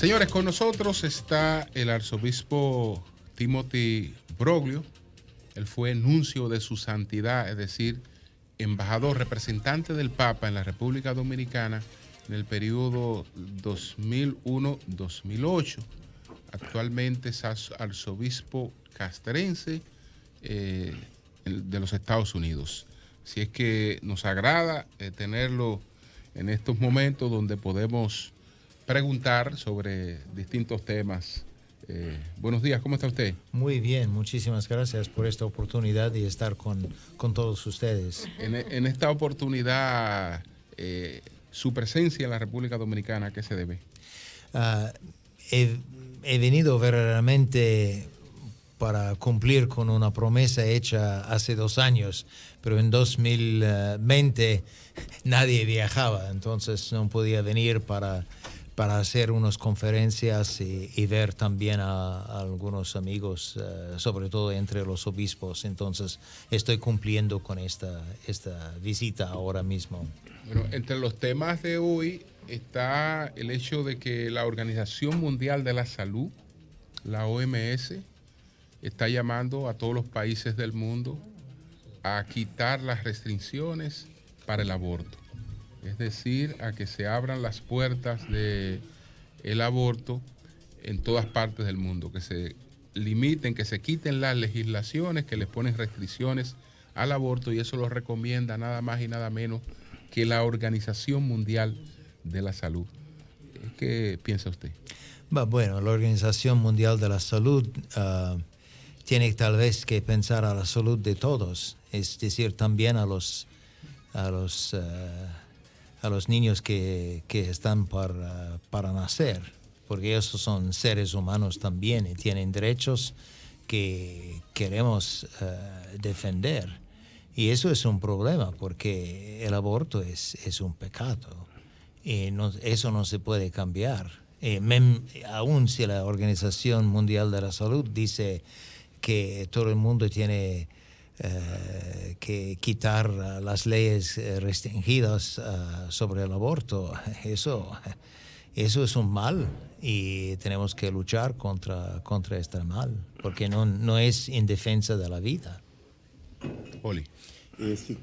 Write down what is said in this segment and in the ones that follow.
Señores, con nosotros está el arzobispo Timothy Broglio. Él fue nuncio de su santidad, es decir, embajador, representante del Papa en la República Dominicana en el periodo 2001-2008. Actualmente es arzobispo castrense de los Estados Unidos. Así es que nos agrada tenerlo en estos momentos donde podemos preguntar sobre distintos temas. Buenos días, ¿cómo está usted? Muy bien, muchísimas gracias por esta oportunidad de estar con todos ustedes. En esta oportunidad, su presencia en la República Dominicana, ¿a qué se debe? He venido verdaderamente para cumplir con una promesa hecha hace 2 años, pero en 2020 nadie viajaba, entonces no podía venir para hacer unas conferencias y ver también a algunos amigos, sobre todo entre los obispos. Entonces estoy cumpliendo con esta visita ahora mismo. Bueno, entre los temas de hoy está el hecho de que la Organización Mundial de la Salud, la OMS, está llamando a todos los países del mundo a quitar las restricciones para el aborto. Es decir, a que se abran las puertas del aborto en todas partes del mundo, que se limiten, que se quiten las legislaciones que les ponen restricciones al aborto, y eso lo recomienda nada más y nada menos que la Organización Mundial de la Salud. ¿Qué piensa usted? Bueno, la Organización Mundial de la Salud tiene tal vez que pensar a la salud de todos, es decir, también a los niños que están para nacer, porque esos son seres humanos también y tienen derechos que queremos defender. Y eso es un problema, porque el aborto es un pecado y eso no se puede cambiar. Aun si la Organización Mundial de la Salud dice que todo el mundo tiene que quitar las leyes restringidas sobre el aborto, eso es un mal y tenemos que luchar contra este mal, porque no es en defensa de la vida. Oli. Sí,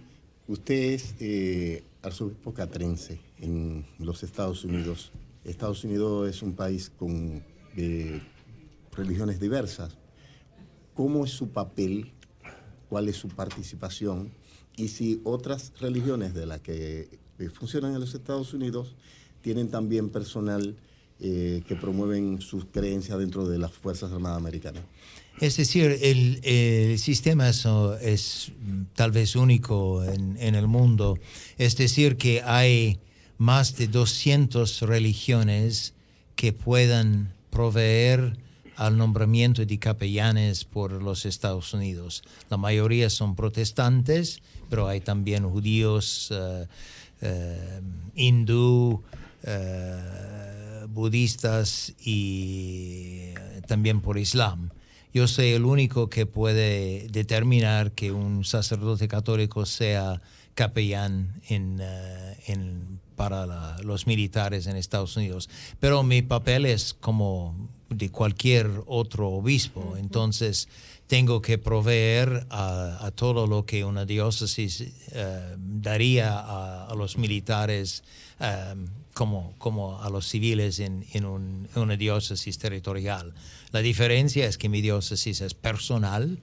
usted es arzobispo castrense en los Estados Unidos. Estados Unidos es un país con religiones diversas. ¿Cómo es su papel? ¿Cuál es su participación? Y si otras religiones de las que funcionan en los Estados Unidos tienen también personal que promueven sus creencias dentro de las Fuerzas Armadas Americanas. Es decir, el sistema es tal vez único en el mundo. Es decir, que hay más de 200 religiones que puedan proveer al nombramiento de capellanes por los Estados Unidos. La mayoría son protestantes, pero hay también judíos, hindú, budistas y también por Islam. Yo soy el único que puede determinar que un sacerdote católico sea capellán para los militares en Estados Unidos. Pero mi papel es como de cualquier otro obispo. Entonces tengo que proveer a todo lo que una diócesis daría a los militares como a los civiles en una diócesis territorial. La diferencia es que mi diócesis es personal,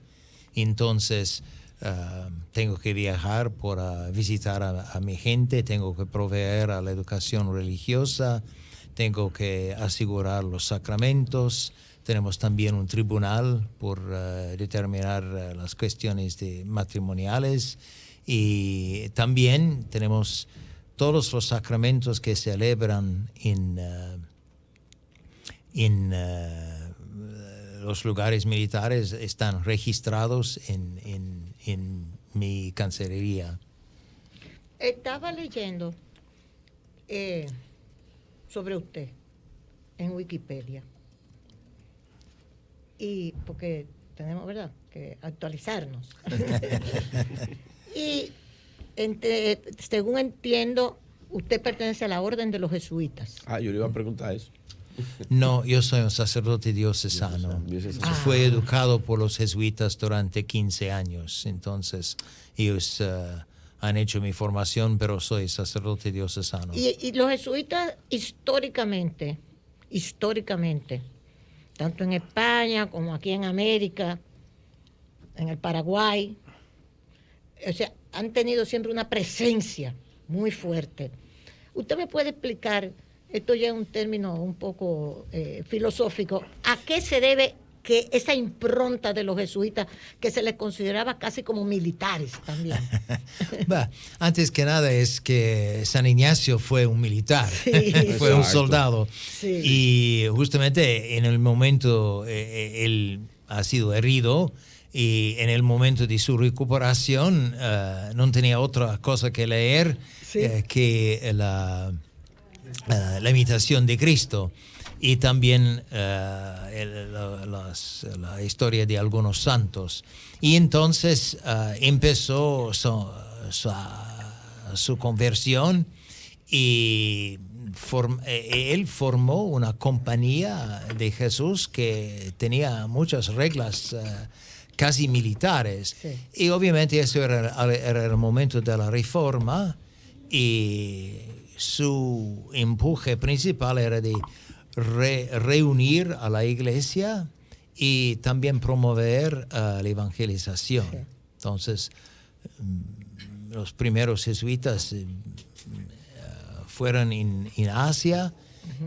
entonces tengo que viajar para visitar a mi gente, tengo que proveer a la educación religiosa, tengo que asegurar los sacramentos, tenemos también un tribunal por determinar las cuestiones matrimoniales, y también tenemos todos los sacramentos que se celebran en los lugares militares están registrados en mi cancillería. Estaba leyendo sobre usted en Wikipedia, y porque tenemos, ¿verdad?, que actualizarnos. Y según entiendo, usted pertenece a la Orden de los Jesuitas. Yo le iba a preguntar eso. No, yo soy un sacerdote diocesano. Fui educado por los jesuitas durante 15 años. Entonces, ellos han hecho mi formación, pero soy sacerdote diocesano. Y los jesuitas históricamente, tanto en España como aquí en América, en el Paraguay, o sea, han tenido siempre una presencia muy fuerte. ¿Usted me puede explicar, esto ya es un término un poco filosófico, a qué se debe que esa impronta de los jesuitas, que se les consideraba casi como militares también? Antes que nada es que San Ignacio fue un militar, Sí. fue un Exacto. soldado. Sí. Y justamente en el momento él ha sido herido y en el momento de su recuperación no tenía otra cosa que leer Sí. que la imitación de Cristo. Y también la historia de algunos santos. Y entonces empezó su conversión y él formó una compañía de Jesús que tenía muchas reglas casi militares. Sí. Y obviamente eso era el momento de la reforma y su empuje principal era de reunir a la iglesia y también promover la evangelización. Sí. Entonces, los primeros jesuitas fueron en Asia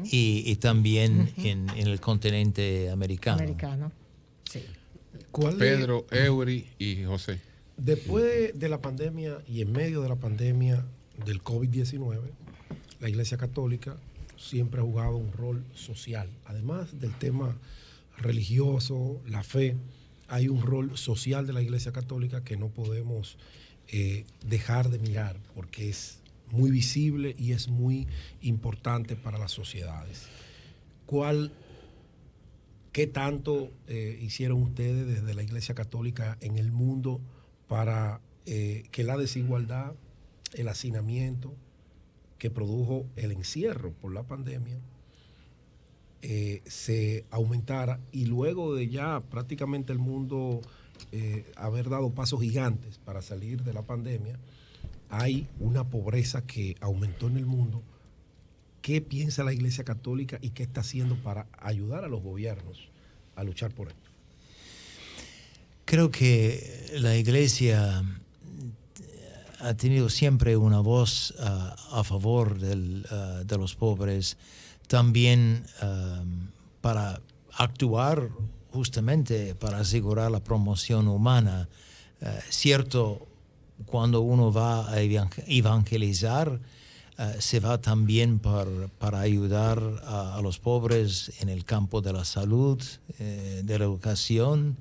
y también en el continente americano. Sí. Pedro, Eury y José. Después de la pandemia y en medio de la pandemia del COVID-19, la Iglesia Católica siempre ha jugado un rol social. Además del tema religioso, la fe, hay un rol social de la Iglesia Católica que no podemos dejar de mirar porque es muy visible y es muy importante para las sociedades. ¿Qué tanto hicieron ustedes desde la Iglesia Católica en el mundo para que la desigualdad, el hacinamiento que produjo el encierro por la pandemia se aumentara y luego de ya prácticamente el mundo haber dado pasos gigantes para salir de la pandemia, hay una pobreza que aumentó en el mundo? ¿Qué piensa la Iglesia Católica y qué está haciendo para ayudar a los gobiernos a luchar por esto? Creo que la Iglesia ha tenido siempre una voz a favor de los pobres, también para actuar justamente para asegurar la promoción humana. Cierto, cuando uno va a evangelizar, se va también para ayudar a los pobres en el campo de la salud, de la educación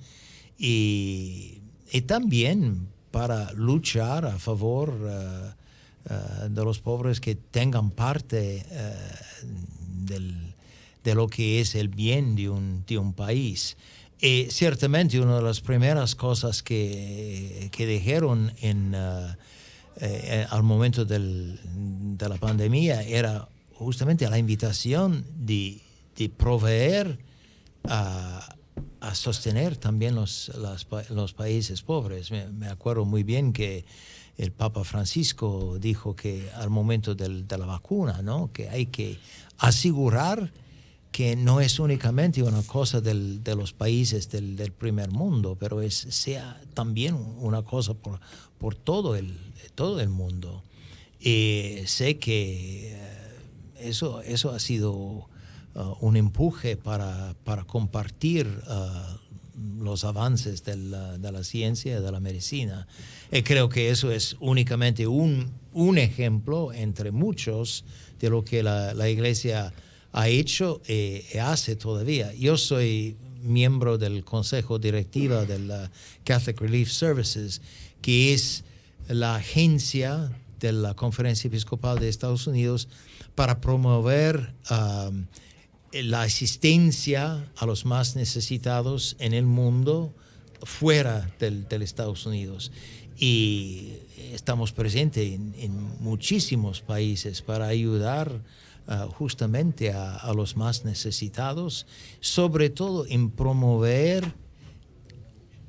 y también para luchar a favor de los pobres que tengan parte de lo que es el bien de un país. Y ciertamente una de las primeras cosas que dijeron al momento de la pandemia era justamente la invitación de proveer a sostener también los países pobres. Me acuerdo muy bien que el Papa Francisco dijo que al momento de la vacuna, ¿no?, que hay que asegurar que no es únicamente una cosa de los países del primer mundo, pero sea también una cosa por todo el mundo. Y sé que eso ha sido un empuje para compartir los avances de la ciencia y de la medicina. Y creo que eso es únicamente un ejemplo entre muchos de lo que la Iglesia ha hecho y hace todavía. Yo soy miembro del Consejo Directivo de la Catholic Relief Services, que es la agencia de la Conferencia Episcopal de Estados Unidos para promover la asistencia a los más necesitados en el mundo fuera del Estados Unidos. Y estamos presentes en muchísimos países para ayudar justamente a los más necesitados, sobre todo en promover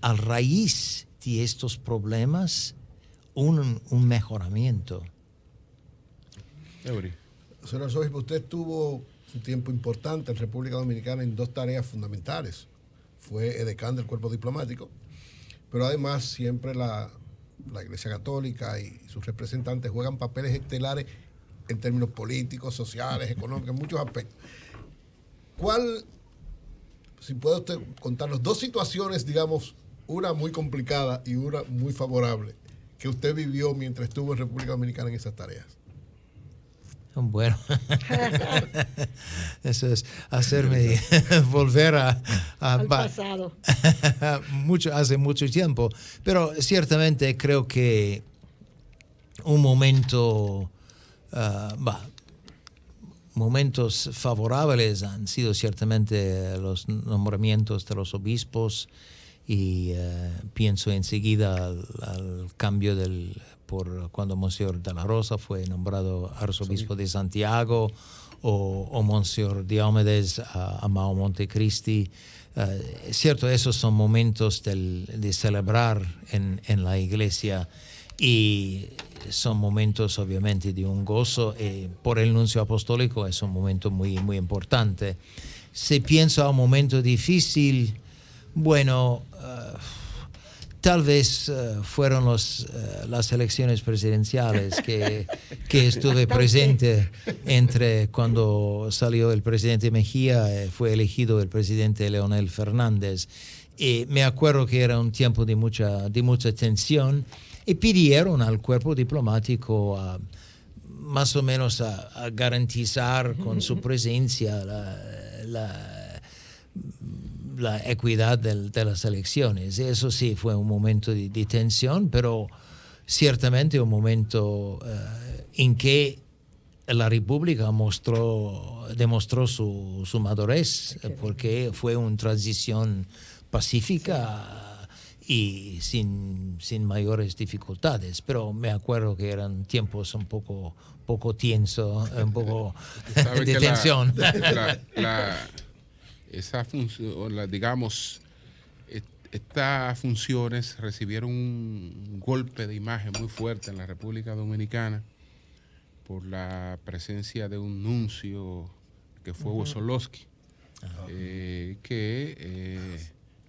a raíz de estos problemas un mejoramiento. Señor Arzobispo, usted tuvo un tiempo importante en República Dominicana en dos tareas fundamentales. Fue edecán del cuerpo diplomático, pero además siempre la Iglesia Católica y sus representantes juegan papeles estelares en términos políticos, sociales, económicos, en muchos aspectos. ¿Cuál, si puede usted contarnos dos situaciones, digamos, una muy complicada y una muy favorable, que usted vivió mientras estuvo en República Dominicana en esas tareas? Bueno, eso es hacerme volver al pasado. Hace mucho tiempo. Pero ciertamente creo que un momento, momentos favorables han sido ciertamente los nombramientos de los obispos y pienso enseguida al cambio por cuando Monseñor de la Rosa fue nombrado arzobispo de Santiago o Monseñor Diomedes a Mao Montecristi. Cierto, esos son momentos de celebrar en la iglesia y son momentos obviamente de un gozo. Por el nuncio apostólico es un momento muy, muy importante. Si pienso a un momento difícil, bueno, tal vez fueron las elecciones presidenciales que estuve presente entre cuando salió el presidente Mejía, fue elegido el presidente Leonel Fernández. Y me acuerdo que era un tiempo de mucha tensión y pidieron al cuerpo diplomático más o menos a garantizar con su presencia la equidad de las elecciones. Eso sí fue un momento de tensión, pero ciertamente un momento en que la República demostró su madurez, porque fue una transición pacífica y sin mayores dificultades. Pero me acuerdo que eran tiempos un poco tensos, un poco de tensión. Esa función, digamos, estas funciones recibieron un golpe de imagen muy fuerte en la República Dominicana por la presencia de un nuncio que fue Wosolowski, que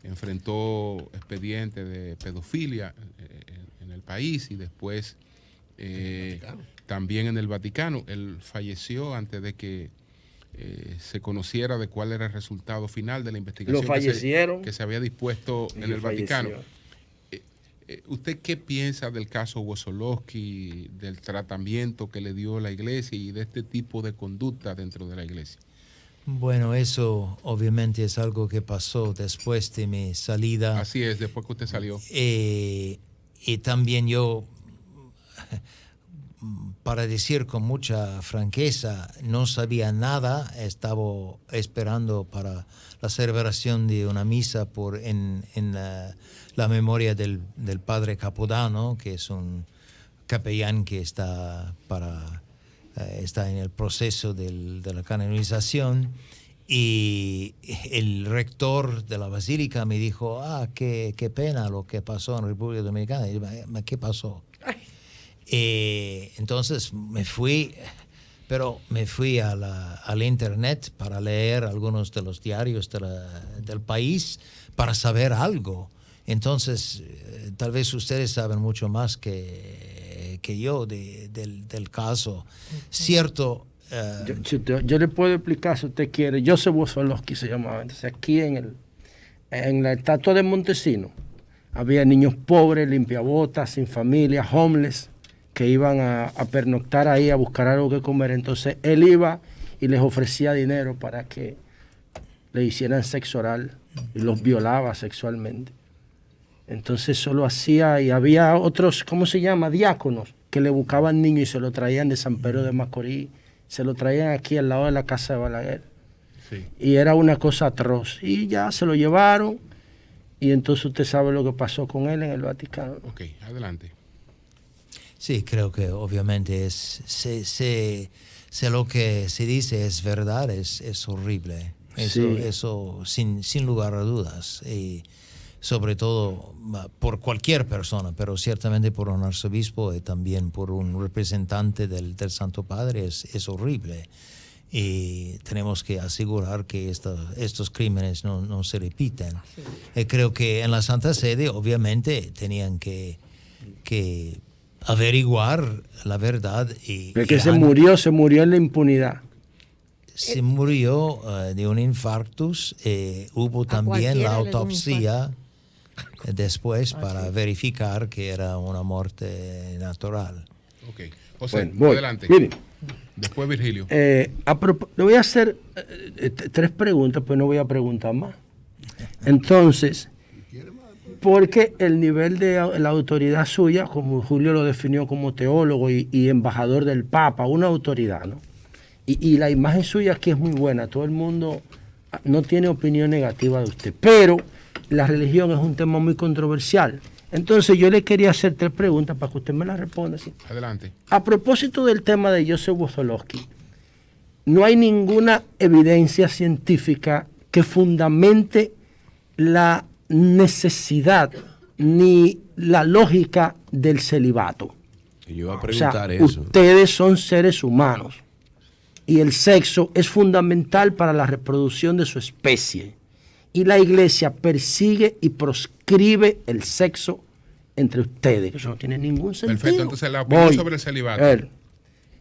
enfrentó expedientes de pedofilia en el país y después también en el Vaticano. Él falleció antes de que se conociera de cuál era el resultado final de la investigación que se había dispuesto en el Vaticano. ¿Usted qué piensa del caso Wosolowski, del tratamiento que le dio la iglesia y de este tipo de conducta dentro de la iglesia? Bueno, eso obviamente es algo que pasó después de mi salida. Así es, después que usted salió. Y también yo, para decir con mucha franqueza, no sabía nada. Estaba esperando para la celebración de una misa en la memoria del padre Capodano, que es un capellán que está en el proceso de la canonización. Y el rector de la basílica me dijo, qué pena lo que pasó en República Dominicana. Y yo, ¿qué pasó? Entonces me fui al internet para leer algunos de los diarios del país para saber algo. Entonces, tal vez ustedes saben mucho más que yo del caso. Cierto. Yo le puedo explicar si usted quiere. Joseph Wosolowski se llamaba. Entonces, aquí en la estatua de Montesino había niños pobres, limpiabotas, sin familia, homeless, que iban a pernoctar ahí a buscar algo que comer. Entonces él iba y les ofrecía dinero para que le hicieran sexo oral y los violaba sexualmente. Entonces eso lo hacía, y había otros, ¿cómo se llama? Diáconos, que le buscaban niños y se lo traían de San Pedro de Macorís, se lo traían aquí al lado de la casa de Balaguer. Sí. Y era una cosa atroz. Y ya se lo llevaron, y entonces usted sabe lo que pasó con él en el Vaticano. Ok, adelante. Sí, creo que obviamente sé lo que se dice es verdad, es horrible. Eso sin lugar a dudas. Y sobre todo por cualquier persona, pero ciertamente por un arzobispo y también por un representante del Santo Padre es horrible. Y tenemos que asegurar que estos crímenes no se repiten. Creo que en la Santa Sede obviamente tenían que averiguar la verdad. Porque se murió en la impunidad. Se murió de un infarctus. Hubo también la autopsia después para verificar que era una muerte natural. Ok. José, Bueno, adelante. Miren, Después Virgilio. le voy a hacer 3 preguntas, pues no voy a preguntar más. Entonces, porque el nivel de la autoridad suya, como Julio lo definió como teólogo y embajador del Papa, una autoridad, ¿no? Y la imagen suya aquí es muy buena. Todo el mundo no tiene opinión negativa de usted. Pero la religión es un tema muy controversial. Entonces yo le quería hacer 3 preguntas para que usted me las responda. ¿Sí? Adelante. A propósito del tema de Joseph Wozolowski, no hay ninguna evidencia científica que fundamente la necesidad ni la lógica del celibato. Y yo iba a O preguntar sea, eso. ustedes son seres humanos y el sexo es fundamental para la reproducción de su especie. Y la iglesia persigue y proscribe el sexo entre ustedes. Eso no tiene ningún sentido. Perfecto, entonces la opinión sobre el celibato.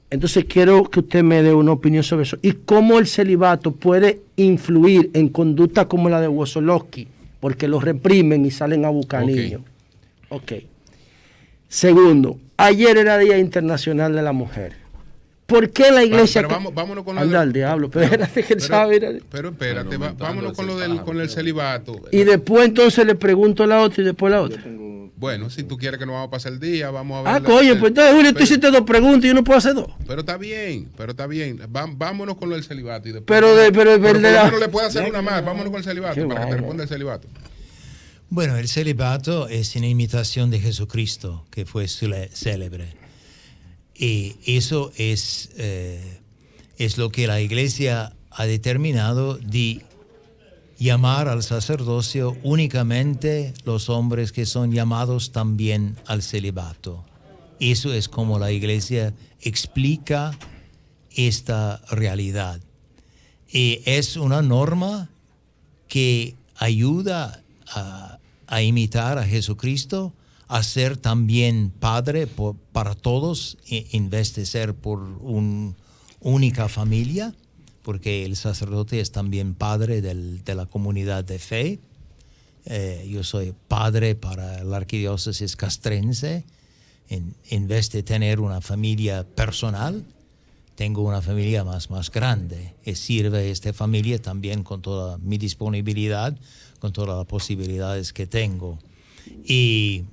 Entonces quiero que usted me dé una opinión sobre eso. Y cómo el celibato puede influir en conducta como la de Wozolowski, porque los reprimen y salen a buscar niños. Ok. Segundo, ayer era Día Internacional de la Mujer. ¿Por qué la iglesia... Pero vámonos con lo anda al diablo, espérate que sabe. Pero espérate, vámonos con el celibato. Y después entonces le pregunto la otra y después la otra. Bueno, si tú quieres que nos vamos a pasar el día, vamos a ver. Coño, pues entonces Julio, tú hiciste 2 preguntas y yo no puedo hacer 2. Pero está bien. Vámonos con lo del celibato y después. Pero por lo menos le puedo hacer una más. Vámonos con el celibato para que te responda el celibato. Bueno, el celibato es una imitación de Jesucristo, que fue célebre. Y eso es lo que la Iglesia ha determinado de llamar al sacerdocio únicamente los hombres que son llamados también al celibato. Eso es como la Iglesia explica esta realidad. Y es una norma que ayuda a imitar a Jesucristo, a ser también padre para todos, en vez de ser por una única familia, porque el sacerdote es también padre de la comunidad de fe. Yo soy padre para la arquidiócesis castrense. En vez de tener una familia personal, tengo una familia más grande. Y sirve esta familia también con toda mi disponibilidad, con todas las posibilidades que tengo. Y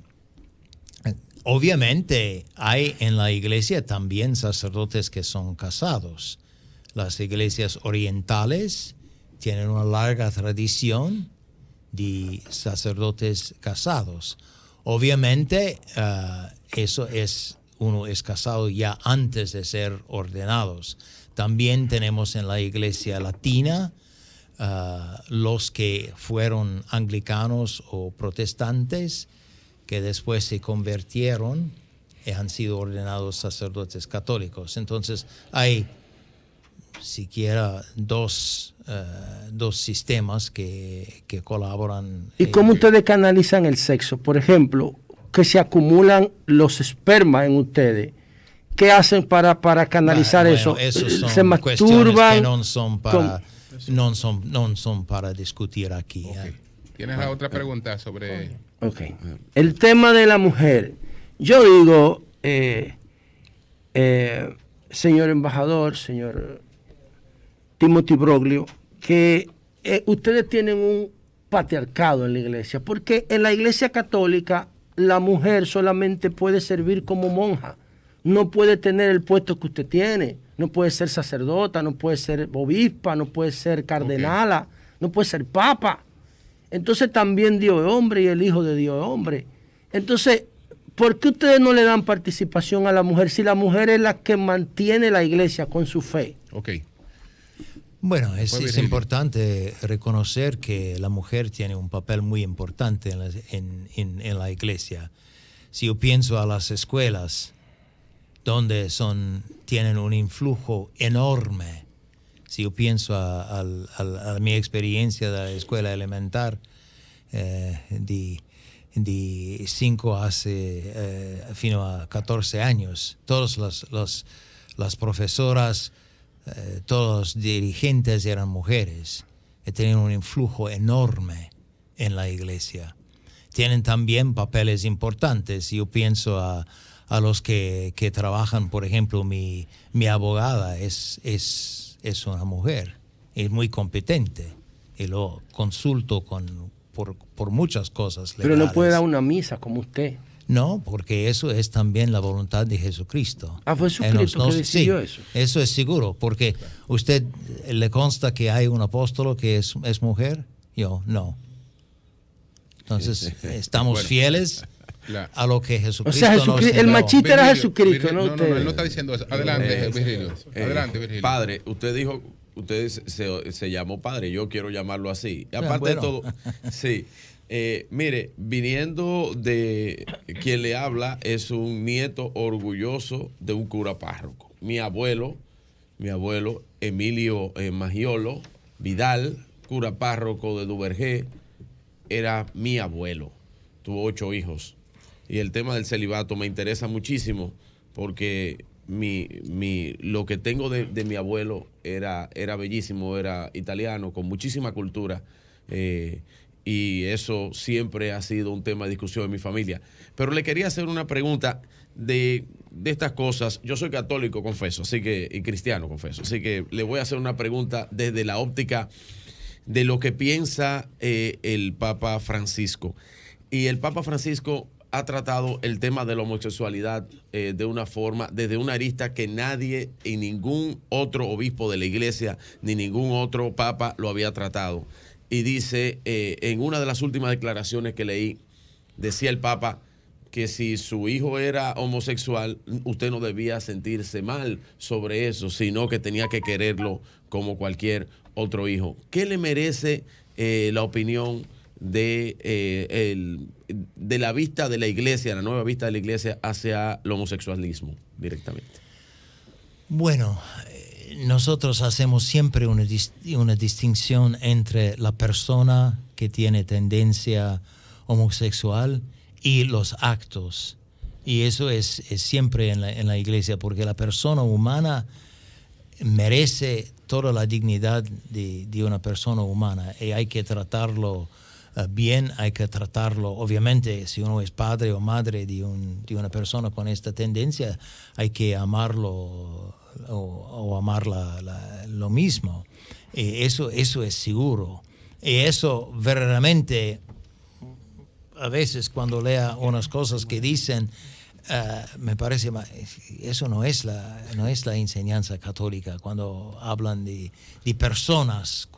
obviamente hay en la iglesia también sacerdotes que son casados. Las iglesias orientales tienen una larga tradición de sacerdotes casados. Obviamente uno es casado ya antes de ser ordenados. También tenemos en la iglesia latina los que fueron anglicanos o protestantes, que después se convirtieron y han sido ordenados sacerdotes católicos. Entonces hay siquiera dos sistemas que colaboran. ¿Y cómo ustedes canalizan el sexo? Por ejemplo, que se acumulan los espermas en ustedes. ¿Qué hacen para canalizar eso? Son ¿Se masturban? Que no son para discutir aquí. Okay. ¿Tienes la otra pregunta sobre...? Ok. El tema de la mujer. Yo digo, señor embajador, señor Timothy Broglio, que ustedes tienen un patriarcado en la iglesia, porque en la iglesia católica la mujer solamente puede servir como monja, no puede tener el puesto que usted tiene, no puede ser sacerdota, no puede ser obispa, no puede ser cardenala, no puede ser papa. Entonces también Dios es hombre y el Hijo de Dios es hombre. Entonces, ¿por qué ustedes no le dan participación a la mujer si la mujer es la que mantiene la iglesia con su fe? Ok. Bueno, es importante reconocer que la mujer tiene un papel muy importante en la iglesia. Si yo pienso a las escuelas, donde tienen un influjo enorme. Si yo pienso a mi experiencia de la escuela elemental, de 5 fino a 14 años, todas las profesoras, todos los dirigentes eran mujeres, que tenían un influjo enorme en la iglesia. Tienen también papeles importantes. Yo pienso a los que trabajan, por ejemplo, mi abogada es una mujer, es muy competente y lo consulto por muchas cosas legales. Pero no puede dar una misa como usted. No, porque eso es también la voluntad de Jesucristo. Fue Jesucristo que decidió eso. Eso es seguro, porque usted le consta que hay un apóstol que es mujer, yo no. Entonces, estamos fieles a lo que Jesucristo nos enseñó. El machista era Jesucristo, ¿no? No, él no está diciendo eso. Adelante, Virgilio. Adelante, Virgilio. Padre, usted se llamó padre, yo quiero llamarlo así. Y aparte de todo, sí. Mire, viniendo de quien le habla, es un nieto orgulloso de un cura párroco. Mi abuelo, Emilio Magiolo Vidal, cura párroco de Duvergé, era mi abuelo. Tuvo 8 hijos. Y el tema del celibato me interesa muchísimo porque lo que tengo de mi abuelo era bellísimo, era italiano, con muchísima cultura. Y eso siempre ha sido un tema de discusión en mi familia. Pero le quería hacer una pregunta de estas cosas. Yo soy católico, confeso, y cristiano, confeso. Así que le voy a hacer una pregunta desde la óptica de lo que piensa el Papa Francisco. Y el Papa Francisco ha tratado el tema de la homosexualidad de una forma, desde una arista que nadie y ningún otro obispo de la iglesia, ni ningún otro papa lo había tratado. Y dice, en una de las últimas declaraciones que leí, decía el Papa que si su hijo era homosexual, usted no debía sentirse mal sobre eso, sino que tenía que quererlo como cualquier otro hijo. ¿Qué le merece la opinión de la vista de la iglesia, la nueva vista de la iglesia hacia el homosexualismo directamente? Bueno, nosotros hacemos siempre una distinción entre la persona que tiene tendencia homosexual y los actos. Y eso es siempre en la iglesia, porque la persona humana merece toda la dignidad de una persona humana y hay que tratarlo bien, hay que tratarlo, obviamente, si uno es padre o madre de una persona con esta tendencia, hay que amarlo o amarla lo mismo. Eso es seguro. Y eso verdaderamente, a veces cuando lea unas cosas que dicen, me parece, eso no es la enseñanza católica, cuando hablan de personas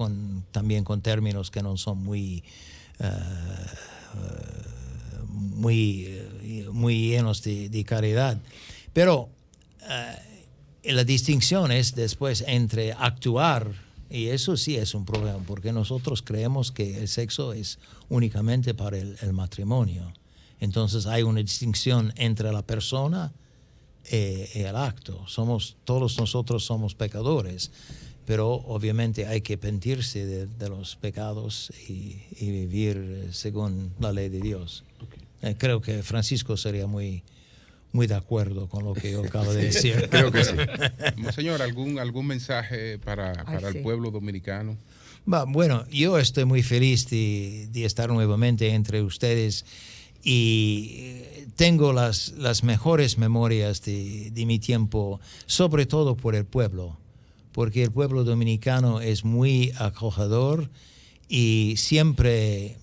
también con términos que no son muy llenos de caridad. Pero la distinción es después entre actuar, y eso sí es un problema, porque nosotros creemos que el sexo es únicamente para el matrimonio. Entonces hay una distinción entre la persona y el acto. Todos nosotros somos pecadores, pero obviamente hay que arrepentirse de los pecados y vivir según la ley de Dios. Okay. Creo que Francisco sería muy de acuerdo con lo que yo acabo de decir. Creo que sí. Señor, ¿algún mensaje para el pueblo dominicano? Bueno, yo estoy muy feliz de estar nuevamente entre ustedes y tengo las mejores memorias de mi tiempo, sobre todo por el pueblo, porque el pueblo dominicano es muy acogedor y siempre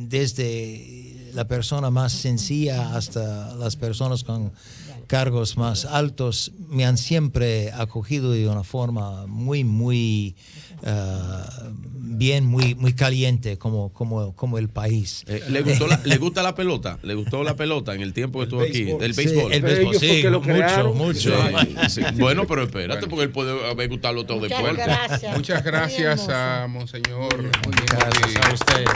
desde la persona más sencilla hasta las personas con cargos más altos me han siempre acogido de una forma muy bien, muy caliente como el país. ¿Le gusta la pelota? ¿Le gustó la pelota en el tiempo que estuvo aquí? El Sí, béisbol. el béisbol, sí, mucho. Sí. Bueno, pero espérate, porque él puede haber gustado todo Muchas después. gracias. Muchas Muy gracias hermoso. a Monseñor. Gracias a ustedes.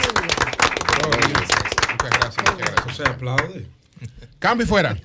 Muchas gracias. Se aplaude. Cambio y fuera.